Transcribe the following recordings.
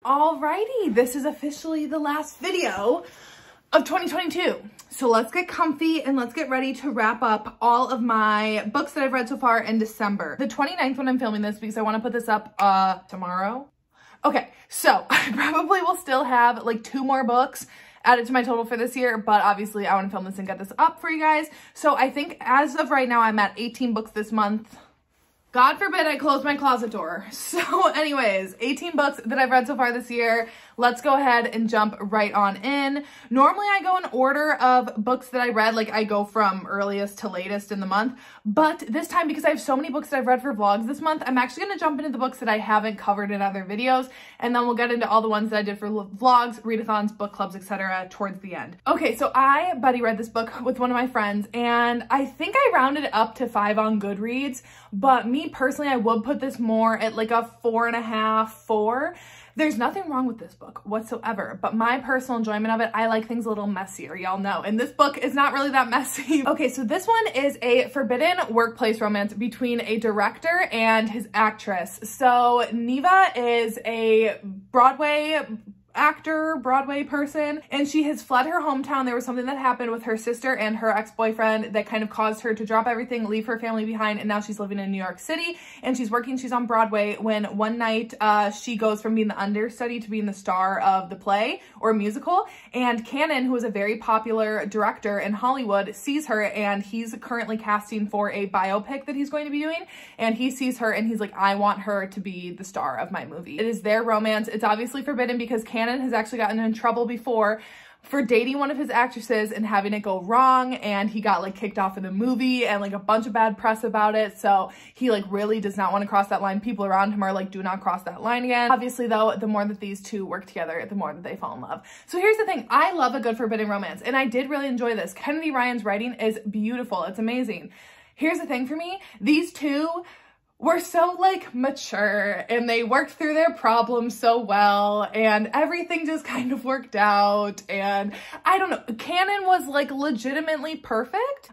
Alrighty, this is officially the last video of 2022. So let's get comfy and let's get ready to wrap up all of my books that I've read so far in December. The 29th when I'm filming this because I want to put this up tomorrow. Okay, so I probably will still have like 2 more books added to my total for this year, but obviously I want to film this and get this up for you guys. So I think as of right now, I'm at 18 books this month. God forbid I close my closet door. So anyways, 18 books that I've read so far this year. Let's go ahead and jump right on in. Normally I go in order of books that I read, like I go from earliest to latest in the month. But this time, because I have so many books that I've read for vlogs this month, I'm actually going to jump into the books that I haven't covered in other videos. And then we'll get into all the ones that I did for vlogs, readathons, book clubs, etc. towards the end. Okay, so I buddy read this book with one of my friends and I think I rounded it up to 5 on Goodreads. But me personally, I would put this more at like a 4.5, 4. There's nothing wrong with this book whatsoever, but my personal enjoyment of it, I like things a little messier, y'all know, and this book is not really that messy. Okay, so this one is a forbidden workplace romance between a director and his actress. So Neva is a Broadway actor, Broadway person, and she has fled her hometown. There was something that happened with her sister and her ex-boyfriend that kind of caused her to drop everything, leave her family behind, and now she's living in New York City and she's working, she's on Broadway when one night she goes from being the understudy to being the star of the play or musical, and Cannon, who is a very popular director in Hollywood, sees her and he's currently casting for a biopic that he's going to be doing, and he sees her and he's like, I want her to be the star of my movie. It is their romance. It's obviously forbidden because Cannon has actually gotten in trouble before for dating one of his actresses and having it go wrong, and he got like kicked off of the movie and like a bunch of bad press about it. So he like really does not want to cross that line. People around him are like, do not cross that line again. Obviously though, the more that these two work together, the more that they fall in love. So here's the thing, I love a good forbidden romance and I did really enjoy this. Kennedy Ryan's writing is beautiful. It's amazing. Here's the thing for me, these two were so like mature and they worked through their problems so well and everything just kind of worked out. And I don't know, Cannon was like legitimately perfect.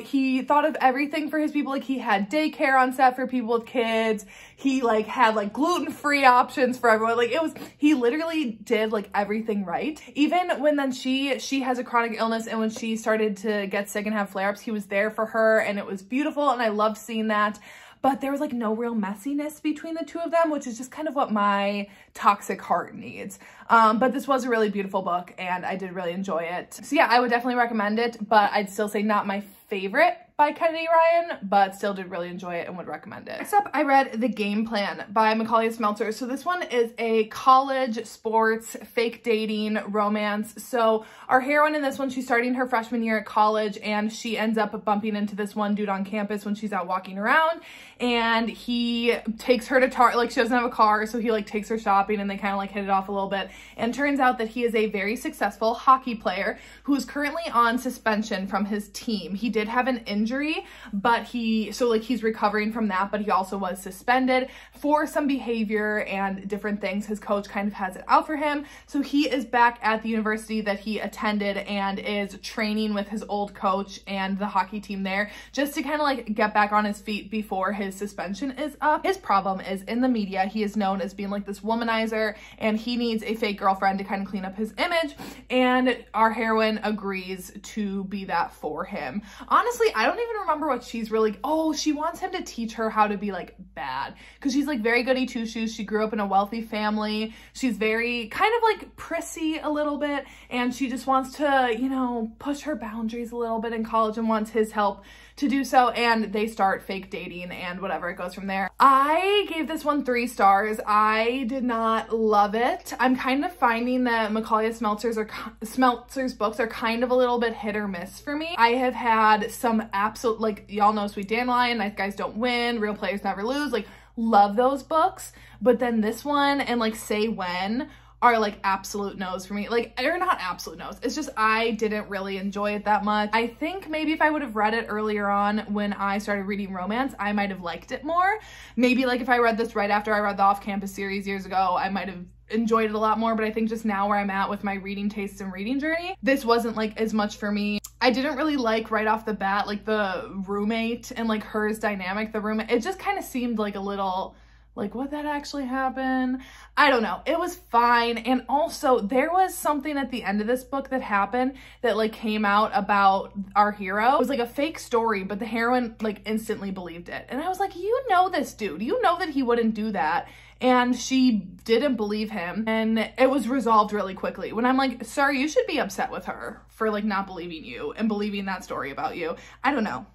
He thought of everything for his people. Like he had daycare on set for people with kids. He like had like gluten-free options for everyone. Like he literally did like everything right. Even when then she has a chronic illness and when she started to get sick and have flare-ups, he was there for her and it was beautiful and I loved seeing that. But there was like no real messiness between the two of them, which is just kind of what my toxic heart needs. But this was a really beautiful book and I did really enjoy it. So yeah, I would definitely recommend it, but I'd still say not my favorite by Kennedy Ryan, but still did really enjoy it and would recommend it. Next up, I read The Game Plan by Macaulay Smeltzer. So this one is a college sports fake dating romance. So our heroine in this one, she's starting her freshman year at college and she ends up bumping into this one dude on campus when she's out walking around, and he takes her to Target. Like she doesn't have a car, so he like takes her shopping and they kind of like hit it off a little bit. And turns out that he is a very successful hockey player who is currently on suspension from his team. He did have an injury, but he's recovering from that, but he also was suspended for some behavior and different things. His coach kind of has it out for him. So he is back at the university that he attended and is training with his old coach and the hockey team there just to kind of like get back on his feet before his suspension is up. His problem is in the media, he is known as being like this womanizer and he needs a fake girlfriend to kind of clean up his image, and our heroine agrees to be that for him. Honestly, I don't even remember what she's really, oh, she wants him to teach her how to be like bad because she's like very goody two shoes. She grew up in a wealthy family. She's very kind of like prissy a little bit, and she just wants to, you know, push her boundaries a little bit in college and wants his help to do so, and they start fake dating and whatever, it goes from there. I gave this one 3 stars. I did not love it. I'm kind of finding that Macaulay Smeltzer's books are kind of a little bit hit or miss for me. I have had some absolute, like y'all know Sweet Dandelion, Nice Guys Don't Win, Real Players Never Lose, like love those books, but then this one and like Say When are like absolute no's for me. Like, they're not absolute no's. It's just I didn't really enjoy it that much. I think maybe if I would have read it earlier on when I started reading romance, I might have liked it more. Maybe like if I read this right after I read the Off-Campus series years ago, I might have enjoyed it a lot more. But I think just now where I'm at with my reading tastes and reading journey, this wasn't like as much for me. I didn't really like right off the bat, like the roommate and like hers dynamic, the roommate, it just kind of seemed like a little Like, would that actually happen? I don't know. It was fine. And also there was something at the end of this book that happened that like came out about our hero. It was like a fake story, but the heroine like instantly believed it. And I was like, you know this dude, you know that he wouldn't do that. And she didn't believe him, and it was resolved really quickly. When I'm like, sir, you should be upset with her for like not believing you and believing that story about you. I don't know.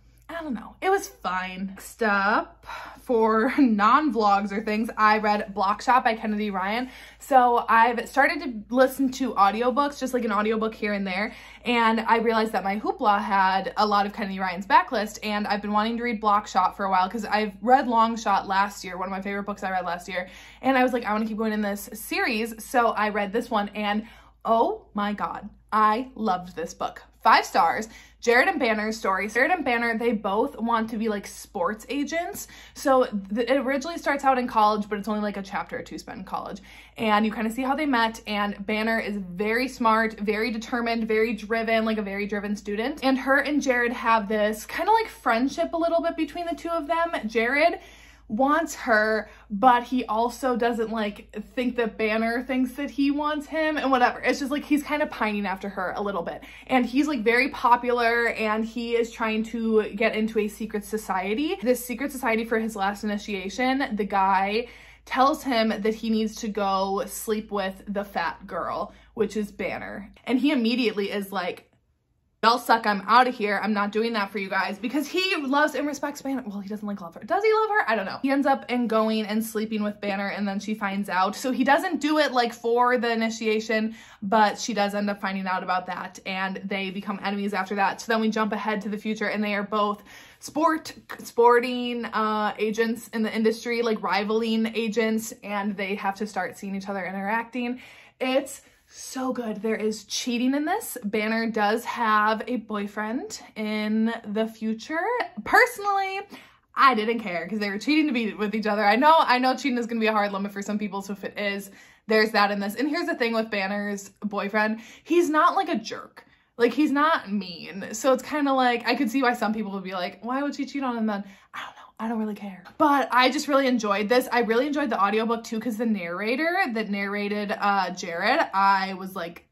It was fine. Next up, for non-vlogs or things, I read Block Shop by Kennedy Ryan. So I've started to listen to audiobooks, just like an audiobook here and there. And I realized that my Hoopla had a lot of Kennedy Ryan's backlist, and I've been wanting to read Block Shop for a while because I've read Long Shot last year, one of my favorite books I read last year. And I was like, I want to keep going in this series. So I read this one, and oh my God, I loved this book. 5 stars. Jared and Banner's story. Jared and Banner, they both want to be like sports agents. So it originally starts out in college, but it's only like a chapter or two spent in college. And you kind of see how they met. And Banner is very smart, very determined, very driven, like a very driven student. And her and Jared have this kind of like friendship a little bit between the two of them. Jared wants her, but he also doesn't like think that Banner thinks that he wants him and whatever. It's just like he's kind of pining after her a little bit, and he's like very popular, and he is trying to get into a secret society. This secret society, for his last initiation, the guy tells him that he needs to go sleep with the fat girl, which is Banner, and he immediately is like, y'all suck, I'm out of here. I'm not doing that for you guys, because he loves and respects Banner. Well, he doesn't like love her. Does he love her? I don't know. He ends up going and sleeping with Banner, and then she finds out. So he doesn't do it like for the initiation, but she does end up finding out about that, and they become enemies after that. So then we jump ahead to the future, and they are both sporting agents in the industry, like rivaling agents, and they have to start seeing each other interacting. It's so good. There is cheating in this. Banner does have a boyfriend in the future. Personally, I didn't care because they were cheating to be with each other. I know cheating is going to be a hard limit for some people, so if it is, there's that in this. And here's the thing with Banner's boyfriend. He's not like a jerk. Like, he's not mean. So it's kind of like, I could see why some people would be like, why would she cheat on him then? I don't know. I don't really care. But I just really enjoyed this. I really enjoyed the audiobook too, because the narrator that narrated Jared, I was like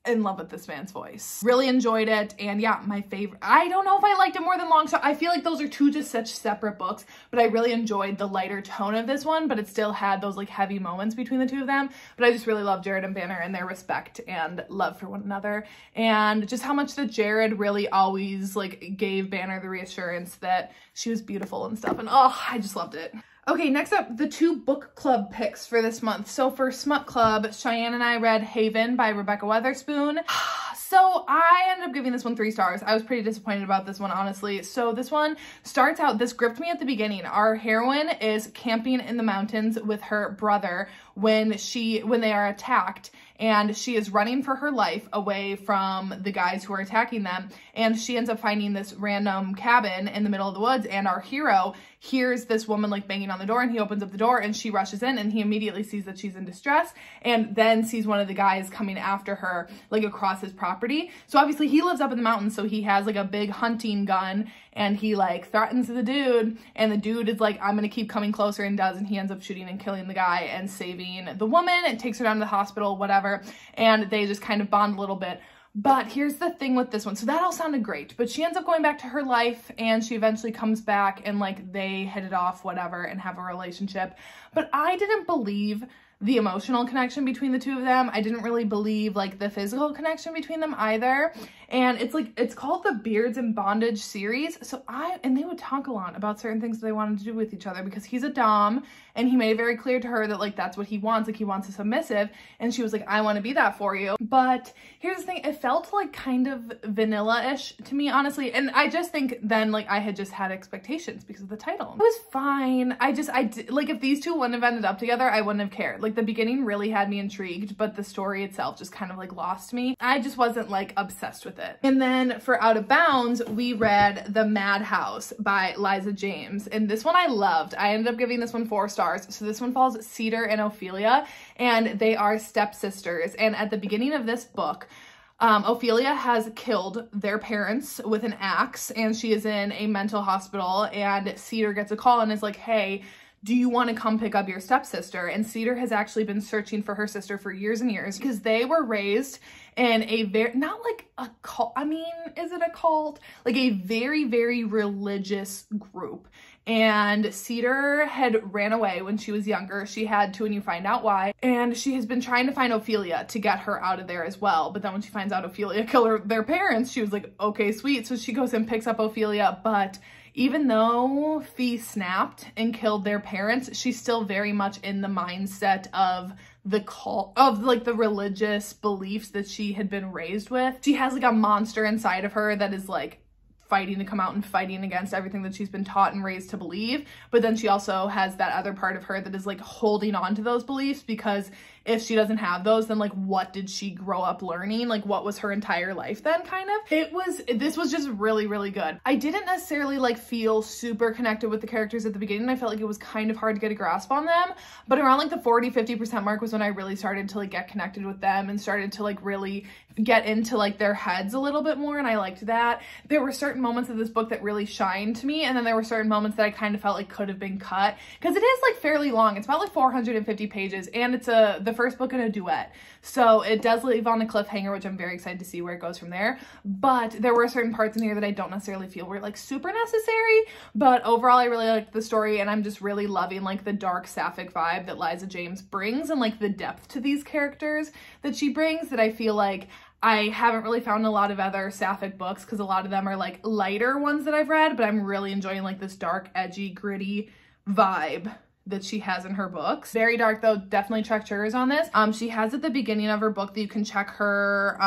in love with this man's voice. Really enjoyed it. And yeah, my favorite. I don't know if I liked it more than Long Shot. I feel like those are two just such separate books, but I really enjoyed the lighter tone of this one, but it still had those like heavy moments between the two of them. But I just really love Jared and Banner and their respect and love for one another, and just how much that Jared really always like gave Banner the reassurance that she was beautiful and stuff. And oh, I just loved it. Okay, next up, the 2 book club picks for this month. So for Smut Club, Cheyenne and I read Haven by Rebecca Weatherspoon. So I ended up giving this one 3 stars. I was pretty disappointed about this one, honestly. So this one starts out, this gripped me at the beginning. Our heroine is camping in the mountains with her brother when they are attacked, and she is running for her life away from the guys who are attacking them. And she ends up finding this random cabin in the middle of the woods, and our hero hears this woman like banging on the door, and he opens up the door and she rushes in, and he immediately sees that she's in distress, and then sees one of the guys coming after her like across his property. So obviously he lives up in the mountains, so he has like a big hunting gun, and he like threatens the dude, and the dude is like, I'm gonna keep coming closer, and does, and he ends up shooting and killing the guy and saving the woman and takes her down to the hospital, whatever, and they just kind of bond a little bit. But here's the thing with this one. So that all sounded great, but she ends up going back to her life, and she eventually comes back, and like they hit it off, whatever, and have a relationship. But I didn't believe the emotional connection between the two of them. I didn't really believe like the physical connection between them either. And it's called the Beards and Bondage series. So and they would talk a lot about certain things that they wanted to do with each other, because he's a dom, and he made it very clear to her that like that's what he wants. Like, he wants a submissive, and she was like, I want to be that for you. But here's the thing, it felt like kind of vanilla-ish to me, honestly. And I just think then like I had just had expectations because of the title. It was fine. Like, if these two wouldn't have ended up together, I wouldn't have cared. Like, the beginning really had me intrigued, but the story itself just kind of like lost me. I just wasn't like obsessed with it. And then for Out of Bounds, we read The Madhouse by Liza James, and this one I loved. I ended up giving this one 4 stars. So this one follows Cedar and Ophelia, and they are stepsisters. And at the beginning of this book, Ophelia has killed their parents with an axe, and she is in a mental hospital, and Cedar gets a call and is like, hey, do you want to come pick up your stepsister? And Cedar has actually been searching for her sister for years and years because they were raised in a very, not like a cult, I mean, is it a cult? Like a very, very religious group. And Cedar had ran away when she was younger. She had to, and you find out why. And she has been trying to find Ophelia to get her out of there as well. But then when she finds out Ophelia killed their parents, she was like, okay, sweet. So she goes and picks up Ophelia. But even though Fee snapped and killed their parents, she's still very much in the mindset of the cult, of like the religious beliefs that she had been raised with. She has like a monster inside of her that is like fighting to come out and fighting against everything that she's been taught and raised to believe. But then she also has that other part of her that is like holding on to those beliefs, because if she doesn't have those, then like what did she grow up learning? Like what was her entire life then, kind of? This was just really, really good. I didn't necessarily like feel super connected with the characters at the beginning. I felt like it was kind of hard to get a grasp on them, but around like the 40-50% mark was when I really started to like get connected with them and started to like really get into like their heads a little bit more, and I liked that. There were certain moments of this book that really shined to me, and then there were certain moments that I kind of felt like could have been cut, because it is like fairly long. It's about like 450 pages, and it's the first book in a duet, so it does leave on a cliffhanger, which I'm very excited to see where it goes from there. But there were certain parts in here that I don't necessarily feel were like super necessary, but overall I really liked the story, and I'm just really loving like the dark sapphic vibe that Liza James brings, and like the depth to these characters that she brings that I feel like I haven't really found a lot of other sapphic books, because a lot of them are like lighter ones that I've read, but I'm really enjoying like this dark, edgy, gritty vibe that she has in her books. Very dark though, definitely check triggers on this. She has at the beginning of her book that you can check her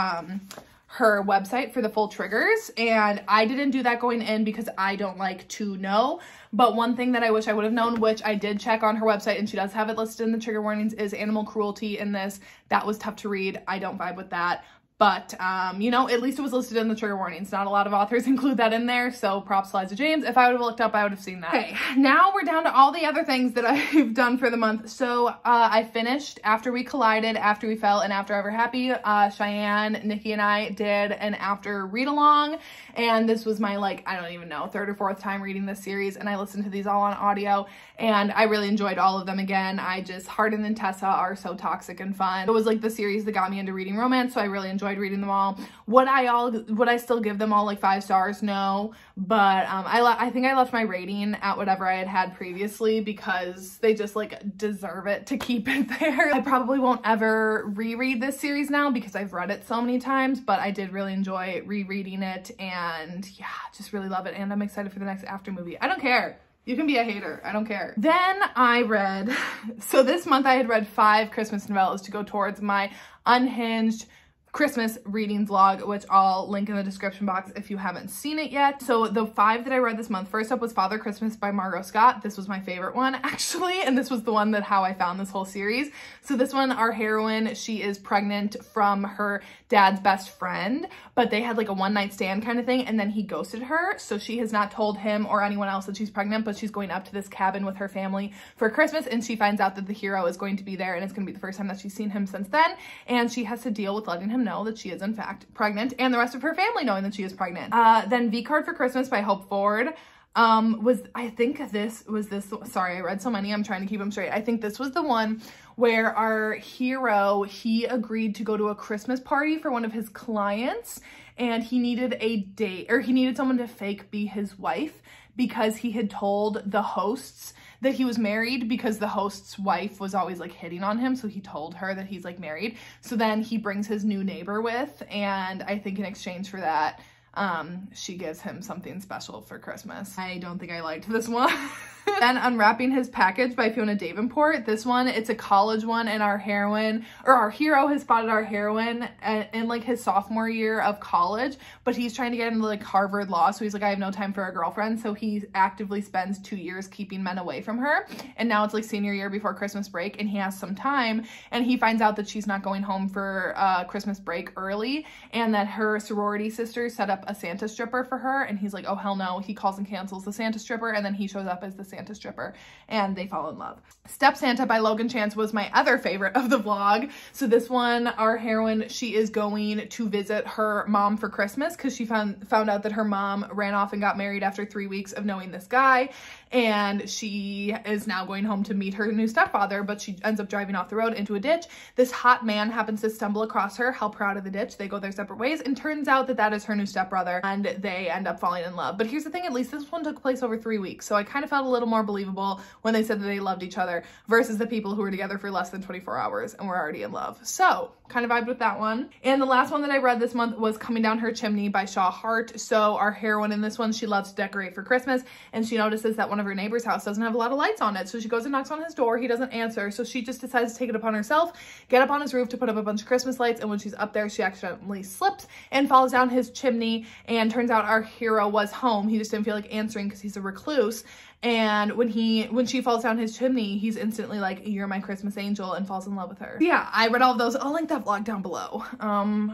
her website for the full triggers, and I didn't do that going in because I don't like to know. But one thing that I wish I would have known, which I did check on her website and she does have it listed in the trigger warnings, is animal cruelty in this. That was tough to read. I don't vibe with that. But, you know, at least it was listed in the trigger warnings. Not a lot of authors include that in there, so props to Liza James. If I would have looked up, I would have seen that. Okay, now we're down to all the other things that I've done for the month. So, I finished After We Collided, After We Fell, and After Ever Happy. Cheyenne, Nikki, and I did an after read-along, and this was my, like, I don't even know, third or fourth time reading this series, and I listened to these all on audio, and I really enjoyed all of them again. Hardin and Tessa are so toxic and fun. It was, like, the series that got me into reading romance, so I really enjoyed reading them all. Would I still give them all like 5 stars? No, but I think I left my rating at whatever I had previously, because they just like deserve it to keep it there. I probably won't ever reread this series now because I've read it so many times, but I did really enjoy rereading it, and yeah, just really love it, and I'm excited for the next After movie. I don't care. You can be a hater. I don't care. Then I read, so this month I had read 5 Christmas novellas to go towards my Unhinged Christmas reading vlog, which I'll link in the description box if you haven't seen it yet. So the 5 that I read this month, first up was Father Christmas by Margot Scott. This was my favorite one, actually, and this was the one that how I found this whole series. So this one, our heroine, she is pregnant from her dad's best friend, but they had like a one-night stand kind of thing, and then he ghosted her, so she has not told him or anyone else that she's pregnant, but she's going up to this cabin with her family for Christmas, and she finds out that the hero is going to be there, and it's going to be the first time that she's seen him since then, and she has to deal with letting him know that she is in fact pregnant, and the rest of her family knowing that she is pregnant. Then V Card for Christmas by Hope Ford I read so many, I'm trying to keep them straight. I think this was the one where our hero, he agreed to go to a Christmas party for one of his clients, and he needed a date, or he needed someone to fake be his wife, because he had told the hosts that he was married, because the host's wife was always like hitting on him, so he told her that he's like married. So then he brings his new neighbor with, and I think in exchange for that, she gives him something special for Christmas. I don't think I liked this one. Then Unwrapping His Package by Fiona Davenport. This one, it's a college one, and our heroine, or our hero, has spotted our heroine in like his sophomore year of college, but he's trying to get into like Harvard Law, so he's like, I have no time for a girlfriend, so he actively spends 2 years keeping men away from her, and now it's like senior year before Christmas break, and he has some time, and he finds out that she's not going home for Christmas break early, and that her sorority sister set up a Santa stripper for her, and he's like, oh hell no. He calls and cancels the Santa stripper, and then he shows up as the Santa stripper, and they fall in love. Step Santa by Logan Chance was my other favorite of the vlog. So this one, our heroine, she is going to visit her mom for Christmas, because she found out that her mom ran off and got married after 3 weeks of knowing this guy, and she is now going home to meet her new stepfather, but she ends up driving off the road into a ditch. This hot man happens to stumble across her, help her out of the ditch. They go their separate ways, and turns out that that is her new stepbrother, and they end up falling in love. But here's the thing, at least this one took place over 3 weeks, so I kind of felt a little more believable when they said that they loved each other versus the people who were together for less than 24 hours and were already in love. So kind of vibed with that one. And the last one that I read this month was Coming Down Her Chimney by Shaw Hart. So our heroine in this one, she loves to decorate for Christmas, and she notices that one of her neighbor's house doesn't have a lot of lights on it. So she goes and knocks on his door. He doesn't answer. So she just decides to take it upon herself, get up on his roof to put up a bunch of Christmas lights. And when she's up there, she accidentally slips and falls down his chimney. And turns out our hero was home. He just didn't feel like answering because he's a recluse. And when she falls down his chimney, he's instantly like, "You're my Christmas angel," and falls in love with her. Yeah, I read all of those. I'll link that vlog down below.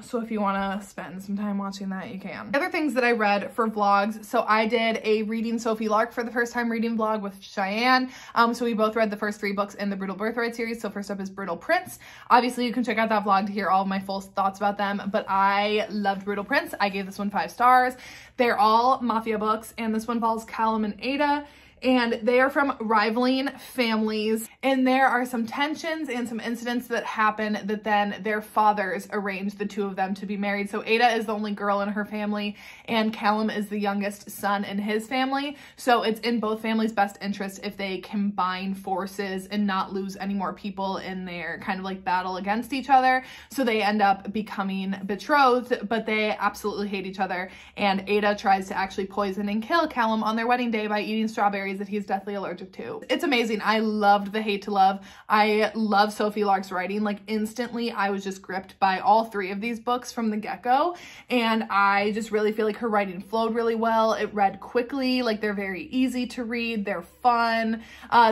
So if you want to spend some time watching that, you can. Other things that I read for vlogs. So I did a Reading Sophie Lark for the first time reading vlog with Cheyenne. So we both read the first 3 books in the Brutal Birthright series. So first up is Brutal Prince. Obviously, you can check out that vlog to hear all of my full thoughts about them, but I loved Brutal Prince. I gave this one 5 stars. They're all mafia books, and this one follows Callum and Ada. And they are from rivaling families, and there are some tensions and some incidents that happen that then their fathers arrange the 2 of them to be married. So Ada is the only girl in her family, and Callum is the youngest son in his family. So it's in both families' best interest if they combine forces and not lose any more people in their kind of like battle against each other. So they end up becoming betrothed, but they absolutely hate each other. And Ada tries to actually poison and kill Callum on their wedding day by eating strawberries that he's deathly allergic to. It's amazing. I loved the hate to love. I love Sophie Lark's writing. Like instantly, I was just gripped by all 3 of these books from the get-go. And I just really feel like her writing flowed really well. It read quickly. Like they're very easy to read. They're fun.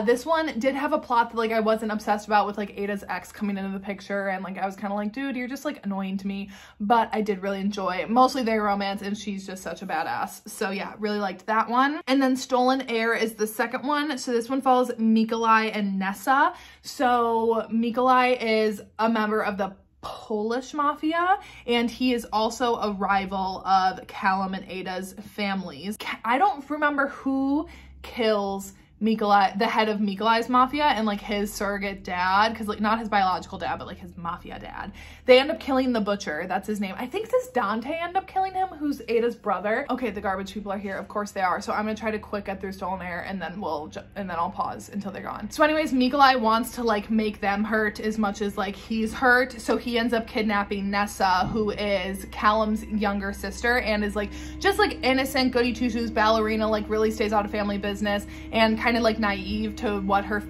This one did have a plot that like I wasn't obsessed about, with like Ada's ex coming into the picture. And like I was kind of like, dude, you're just like annoying to me. But I did really enjoy mostly their romance, and she's just such a badass. So yeah, really liked that one. And then Stolen Heir is the second one. So this one follows Mikolaj and Nessa. So Mikolaj is a member of the Polish mafia, and he is also a rival of Callum and Ada's families. I don't remember who kills Mikolaj, the head of Mikolaj's mafia, and like his surrogate dad, because like not his biological dad, but like his mafia dad. They end up killing the butcher. That's his name. I think does Dante end up killing him, who's Ada's brother. Okay, the garbage people are here. Of course they are. So I'm gonna try to quick get through Stolen Heir, and then I'll pause until they're gone. So anyways, Mikolaj wants to like make them hurt as much as like he's hurt. So he ends up kidnapping Nessa, who is Callum's younger sister, and is like just like innocent goody two shoes ballerina, like really stays out of family business and kind of like naive to what her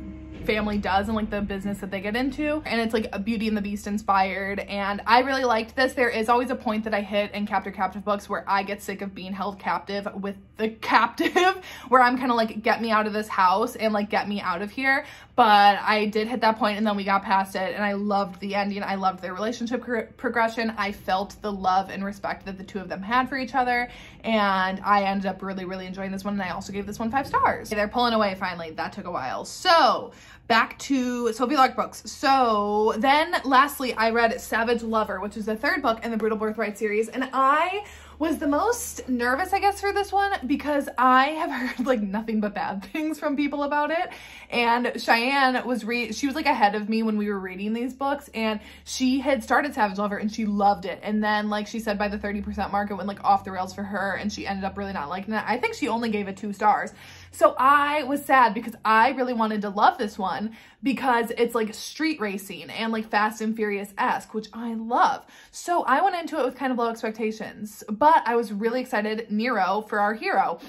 family does and like the business that they get into. And it's like a Beauty and the Beast inspired, and I really liked this. There is always a point that I hit in captive books where I get sick of being held captive with the captive, where I'm kind of like, get me out of this house and like get me out of here. But I did hit that point, and then we got past it, and I loved the ending. I loved their relationship progression. I felt the love and respect that the 2 of them had for each other, and I ended up really enjoying this one. And I also gave this one 5 stars. They're pulling away finally. That took a while. So back to Sophie Lark books. So then lastly, I read Savage Lover, which is the 3rd book in the Brutal Birthright series, and I was the most nervous, I guess, for this one because I have heard like nothing but bad things from people about it. And Cheyenne was she was like ahead of me when we were reading these books, and she had started Savage Lover and she loved it. And then like she said, by the 30% mark, it went like off the rails for her, and she ended up really not liking it. I think she only gave it 2 stars. So I was sad because I really wanted to love this one because it's like street racing and like Fast and Furious-esque, which I love. So I went into it with kind of low expectations, but I was really excited. Nero for our hero.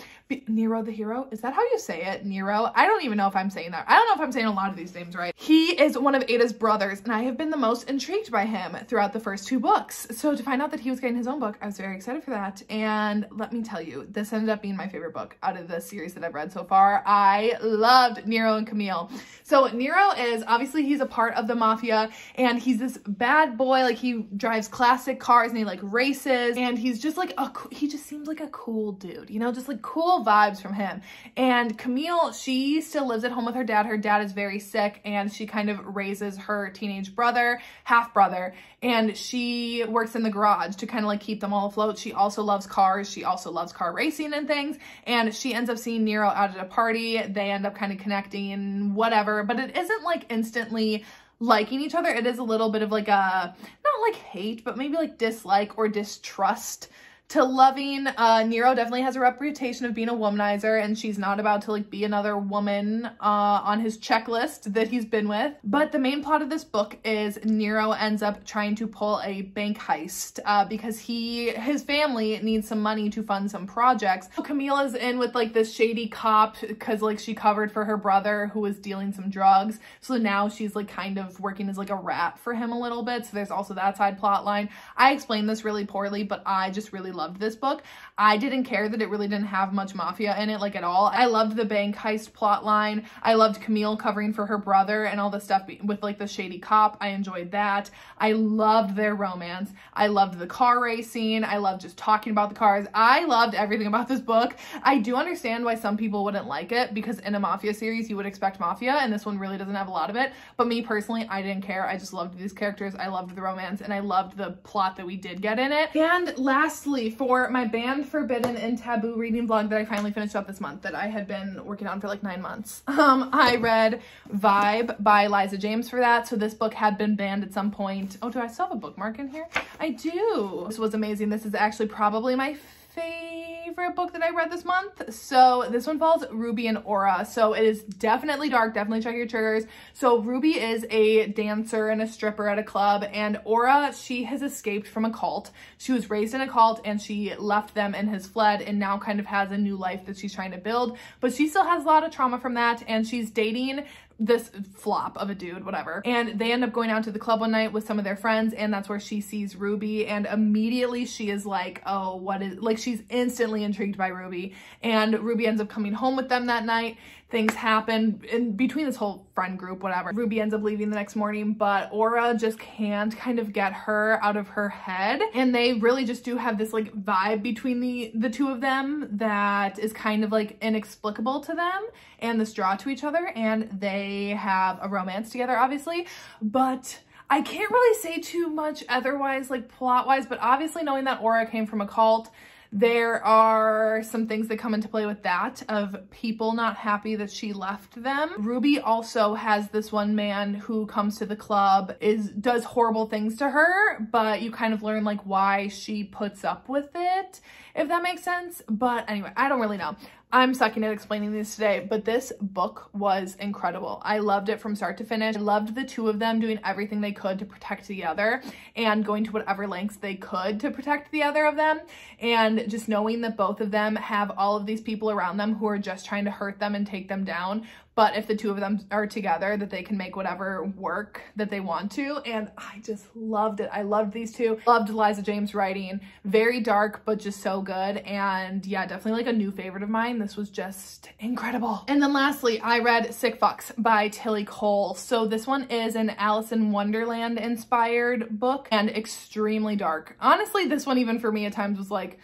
Nero the hero? Is that how you say it? Nero? I don't even know if I'm saying that. I don't know if I'm saying a lot of these names right. He is one of Ada's brothers, and I have been the most intrigued by him throughout the first 2 books. So to find out that he was getting his own book, I was very excited for that. And let me tell you, this ended up being my favorite book out of the series that I've read so far. I loved Nero and Camille. So Nero is, obviously he's a part of the mafia, and he's this bad boy. Like he drives classic cars and he like races, and he's just like, he just seems like a cool dude, you know, just like cool Camille vibes from him. And Camille, she still lives at home with her dad. Her dad is very sick, and she kind of raises her teenage brother, half brother, and she works in the garage to kind of like keep them all afloat. She also loves cars. She also loves car racing and things. And she ends up seeing Nero out at a party. They end up kind of connecting and whatever, but it isn't like instantly liking each other. It is a little bit of like a, not like hate, but maybe like dislike or distrust to loving. Nero definitely has a reputation of being a womanizer, and she's not about to like be another woman on his checklist that he's been with. But the main plot of this book is Nero ends up trying to pull a bank heist because his family needs some money to fund some projects. So Camilla's in with like this shady cop because like she covered for her brother who was dealing some drugs. So now she's like kind of working as like a rat for him a little bit. So there's also that side plot line. I explained this really poorly, but I just really loved this book. I didn't care that it really didn't have much mafia in it, like at all. I loved the bank heist plot line. I loved Camille covering for her brother and all the stuff with like the shady cop. I enjoyed that. I loved their romance. I loved the car racing. I loved just talking about the cars. I loved everything about this book. I do understand why some people wouldn't like it, because in a mafia series you would expect mafia, and this one really doesn't have a lot of it. But me personally, I didn't care. I just loved these characters. I loved the romance, and I loved the plot that we did get in it. And lastly, for my banned, forbidden, and taboo reading vlog that I finally finished up this month that I had been working on for like 9 months, I read Vibe by Liza James for that. So this book had been banned at some point. Oh, do I still have a bookmark in here? I do. This was amazing. This is actually probably my favorite book that I read this month. So this one follows Ruby and Aura. So it is definitely dark. Definitely check your triggers. So Ruby is a dancer and a stripper at a club, and Aura, she has escaped from a cult. She was raised in a cult and she left them and has fled, and now kind of has a new life that she's trying to build, but she still has a lot of trauma from that, and she's dating this flop of a dude, whatever. And they end up going out to the club one night with some of their friends, and that's where she sees Ruby, and immediately she is like, oh, what is, like, she's instantly intrigued by Ruby, and Ruby ends up coming home with them that night. Things happen in between this whole friend group, whatever. Ruby ends up leaving the next morning, but Aura just can't kind of get her out of her head. And they really just do have this like vibe between the two of them that is kind of like inexplicable to them, and this draw to each other, and they have a romance together, obviously. But I can't really say too much otherwise, like plot-wise, but obviously knowing that Aura came from a cult, there are some things that come into play with that, of people not happy that she left them. Ruby also has this one man who comes to the club, does horrible things to her, but you kind of learn like why she puts up with it, if that makes sense. But anyway, I don't really know. I'm sucking at explaining these today, but this book was incredible. I loved it from start to finish. I loved the two of them doing everything they could to protect the other, and going to whatever lengths they could to protect the other of them, and just knowing that both of them have all of these people around them who are just trying to hurt them and take them down. But if the two of them are together, that they can make whatever work that they want to. And I just loved it. I loved these two. Loved Liza James' writing. Very dark, but just so good. And yeah, definitely like a new favorite of mine. This was just incredible. And then lastly, I read Sick Fucks by Tilly Cole. So this one is an Alice in Wonderland inspired book, and extremely dark. Honestly, this one even for me at times was like,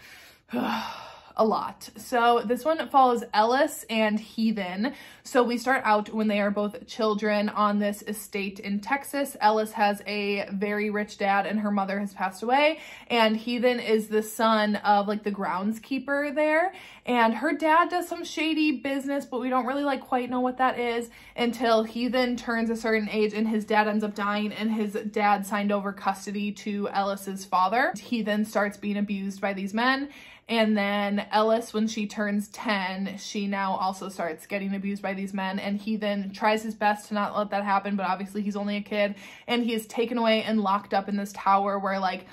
a lot. So this one follows Ellis and Heathen. So we start out when they are both children on this estate in Texas. Ellis has a very rich dad and her mother has passed away, and Heathen is the son of like the groundskeeper there, and her dad does some shady business, but we don't really like quite know what that is until Heathen turns a certain age and his dad ends up dying, and his dad signed over custody to Ellis's father. Heathen starts being abused by these men. And then Ellis, when she turns 10, she now also starts getting abused by these men, and he then tries his best to not let that happen, but obviously he's only a kid, and he is taken away and locked up in this tower where like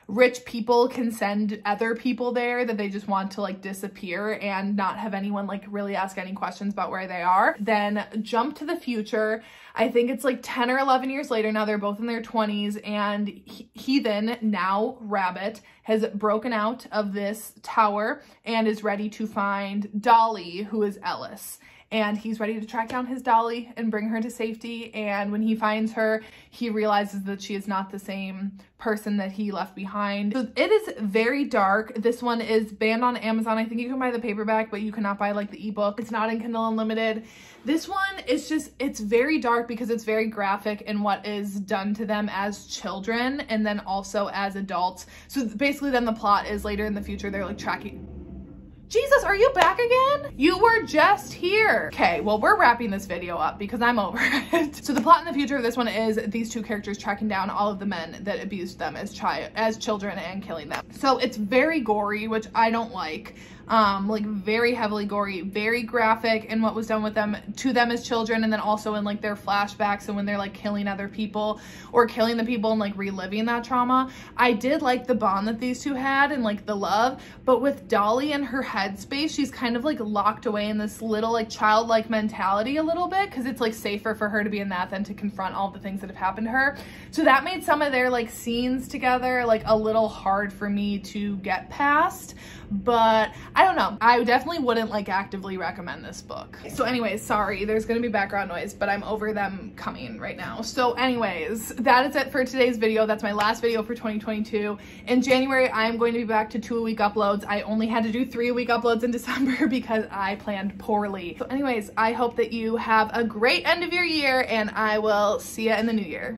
rich people can send other people there that they just want to like disappear and not have anyone like really ask any questions about where they are. Then jump to the future. I think it's like 10 or 11 years later now. They're both in their 20s, and Heathen, now Rabbit, has broken out of this tower and is ready to find Dolly, who is Ellis. and he's ready to track down his Dolly and bring her to safety. And when he finds her, he realizes that she is not the same person that he left behind. So it is very dark. This one is banned on Amazon. I think you can buy the paperback, but you cannot buy like the ebook. It's not in Kindle Unlimited. This one is just, it's very dark because it's very graphic in what is done to them as children and then also as adults. So basically then the plot is later in the future, they're like tracking. Jesus, are you back again? You were just here. Okay, well, we're wrapping this video up because I'm over it. So the plot in the future of this one is these two characters tracking down all of the men that abused them as children and killing them. So it's very gory, which I don't like very heavily gory, very graphic in what was done with them to them as children, and then also in like their flashbacks and when they're like killing other people or killing the people and like reliving that trauma. I did like the bond that these two had and like the love, but with Dolly and her headspace, she's kind of like locked away in this little like childlike mentality a little bit because it's like safer for her to be in that than to confront all the things that have happened to her. So that made some of their like scenes together like a little hard for me to get past, but I don't know. I definitely wouldn't like actively recommend this book. So anyways, sorry, there's gonna be background noise, but I'm over them coming right now. So anyways, that is it for today's video. That's my last video for 2022. In January, I'm going to be back to 2-a-week uploads. I only had to do 3-a-week uploads in December because I planned poorly. So anyways, I hope that you have a great end of your year and I will see you in the new year.